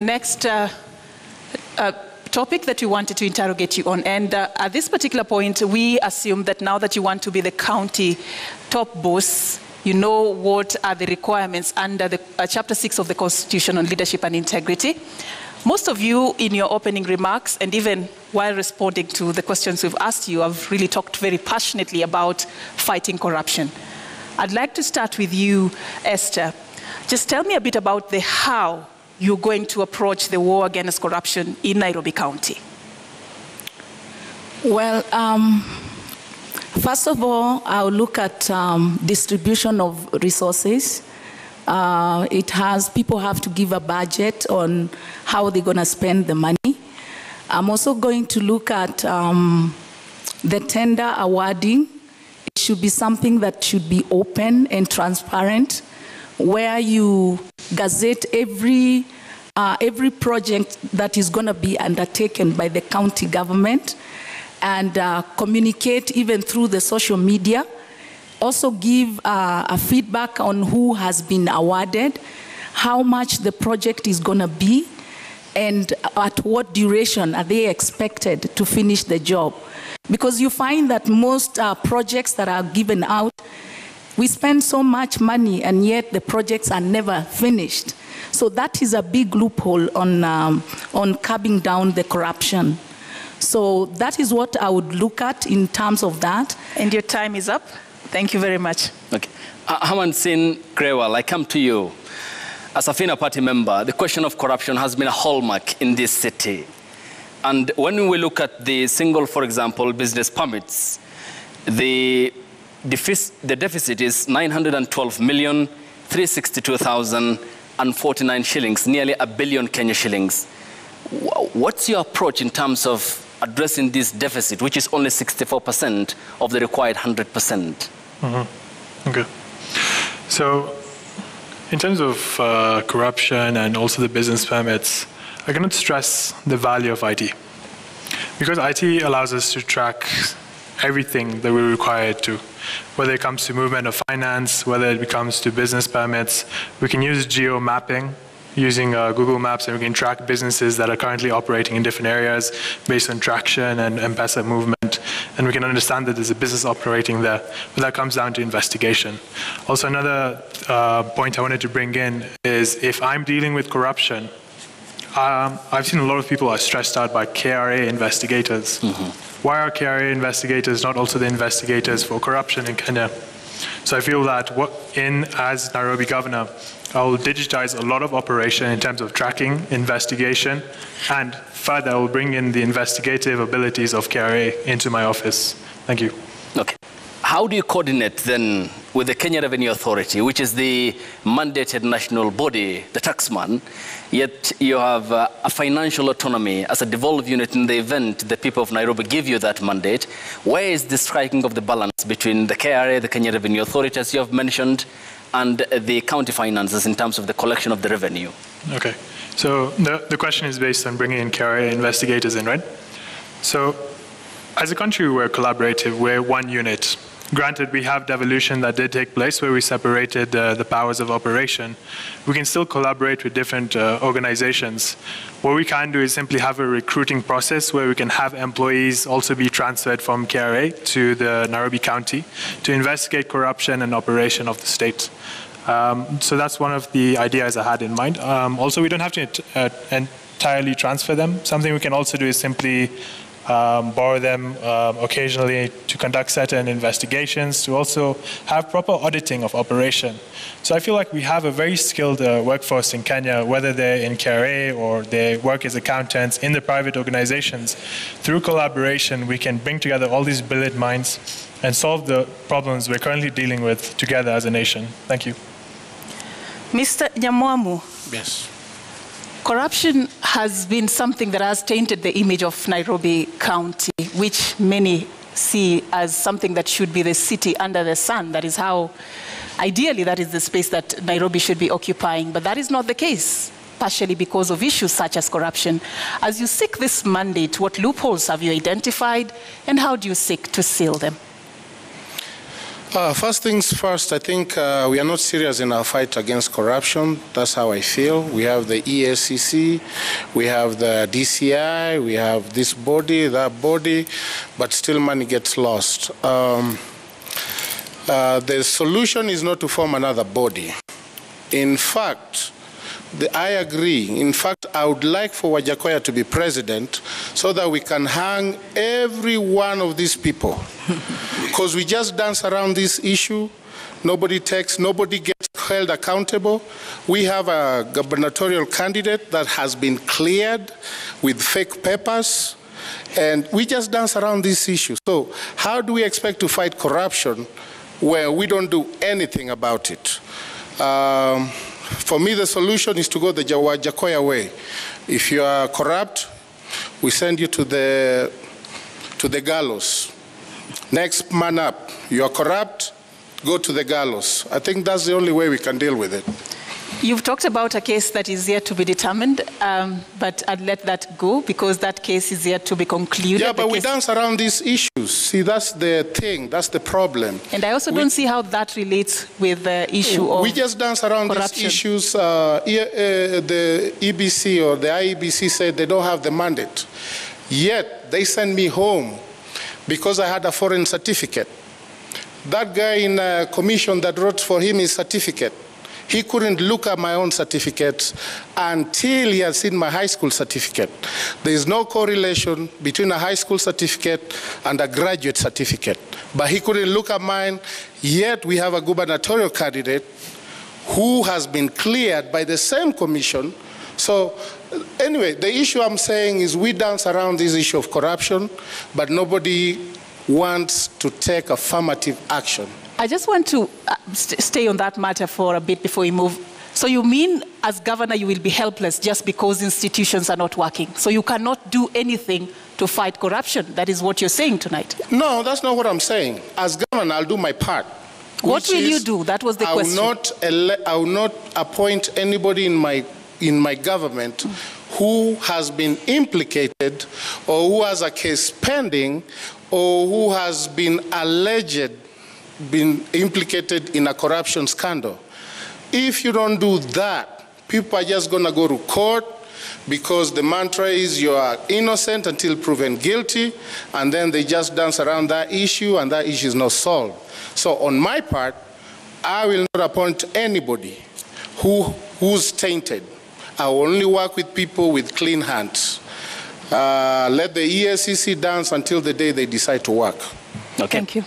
Next topic that we wanted to interrogate you on, and at this particular point, we assume that now that you want to be the county top boss, you know what are the requirements under the Chapter 6 of the Constitution on Leadership and Integrity. Most of you, in your opening remarks, and even while responding to the questions we've asked you, have really talked very passionately about fighting corruption. I'd like to start with you, Esther. Just tell me a bit about the how you're going to approach the war against corruption in Nairobi County. Well, first of all, I'll look at distribution of resources. People have to give a budget on how they're going to spend the money. I'm also going to look at the tender awarding. It should be something that should be open and transparent, where you gazette every project that is going to be undertaken by the county government, and communicate even through the social media. Also give a feedback on who has been awarded, how much the project is going to be, and at what duration are they expected to finish the job. Because you find that most projects that are given out, we spend so much money and yet the projects are never finished. So that is a big loophole on curbing down the corruption. So that is what I would look at in terms of that. And your time is up. Thank you very much. Okay. Haman Singh Grewal, I come to you. As a FINA party member, the question of corruption has been a hallmark in this city. And when we look at the single, for example, business permits, the deficit is 912,362,049 shillings, nearly a billion Kenya shillings. What's your approach in terms of addressing this deficit, which is only 64% of the required 100%? Okay. So, in terms of corruption and also the business permits, I cannot stress the value of IT. Because IT allows us to track everything that we're required to. Whether it comes to movement of finance, whether it comes to business permits, we can use geo mapping using Google Maps, and we can track businesses that are currently operating in different areas based on traction and M-Pesa movement. And we can understand that there's a business operating there. But that comes down to investigation. Also, another point I wanted to bring in is if I'm dealing with corruption, I've seen a lot of people are stressed out by KRA investigators. Why are KRA investigators not also the investigators for corruption in Kenya? So I feel that as Nairobi governor, I will digitize a lot of operation in terms of tracking, investigation, and further I will bring in the investigative abilities of KRA into my office. Thank you. Okay. How do you coordinate then with the Kenya Revenue Authority, which is the mandated national body, the taxman, yet you have a financial autonomy as a devolved unit in the event the people of Nairobi give you that mandate? Where is the striking of the balance between the KRA, the Kenya Revenue Authority, as you have mentioned, and the county finances in terms of the collection of the revenue? Okay. So the question is based on bringing in KRA investigators in, right? So as a country, we're collaborative. We're one unit. Granted, we have devolution that did take place where we separated the powers of operation. We can still collaborate with different organizations. What we can do is simply have a recruiting process where we can have employees also be transferred from KRA to the Nairobi County to investigate corruption and operation of the state. So that's one of the ideas I had in mind. Also, we don't have to entirely transfer them. Something we can also do is simply borrow them occasionally to conduct certain investigations, to also have proper auditing of operation. So I feel like we have a very skilled workforce in Kenya, whether they're in KRA or they work as accountants in the private organizations. Through collaboration, we can bring together all these brilliant minds and solve the problems we're currently dealing with together as a nation. Thank you. Mr. Nyamwamu. Yes. Corruption has been something that has tainted the image of Nairobi County, which many see as something that should be the city under the sun. That is how, ideally, that is the space that Nairobi should be occupying. But that is not the case, partially because of issues such as corruption. As you seek this mandate, what loopholes have you identified, and how do you seek to seal them? First things first, I think we are not serious in our fight against corruption. That's how I feel. We have the EACC, we have the DCI, we have this body, that body, but still money gets lost. The solution is not to form another body. In fact, I agree. In fact, I would like for Wajakoya to be president so that we can hang every one of these people. Because we just dance around this issue. Nobody gets held accountable. We have a gubernatorial candidate that has been cleared with fake papers. And we just dance around this issue. So how do we expect to fight corruption where we don't do anything about it? For me, the solution is to go the Wajakoya way. If you are corrupt, we send you to the gallows. Next man up. You are corrupt, go to the gallows. I think that's the only way we can deal with it. You've talked about a case that is yet to be determined, but I'd let that go because that case is yet to be concluded. Yeah, but we dance around these issues. See, that's the thing. That's the problem. And I also don't see how that relates with the issue of we just dance around corruption. These issues. The EBC or the IEBC said they don't have the mandate. Yet, they send me home because I had a foreign certificate. That guy in a commission that wrote for him his certificate, he couldn't look at my own certificates until he had seen my high school certificate. There is no correlation between a high school certificate and a graduate certificate. But he couldn't look at mine, yet we have a gubernatorial candidate who has been cleared by the same commission. So anyway, the issue I'm saying is we dance around this issue of corruption, but nobody wants to take affirmative action. I just want to stay on that matter for a bit before we move. So you mean as governor you will be helpless just because institutions are not working? So you cannot do anything to fight corruption? That is what you're saying tonight? No, that's not what I'm saying. As governor, I'll do my part. What will you do? That was the question. I will not appoint anybody in my government who has been implicated or who has a case pending or who has been implicated in a corruption scandal. If you don't do that, people are just going to go to court because the mantra is you are innocent until proven guilty, and then they just dance around that issue, and that issue is not solved. So on my part, I will not appoint anybody who's tainted. I will only work with people with clean hands. Let the EACC dance until the day they decide to work. Okay. Thank you.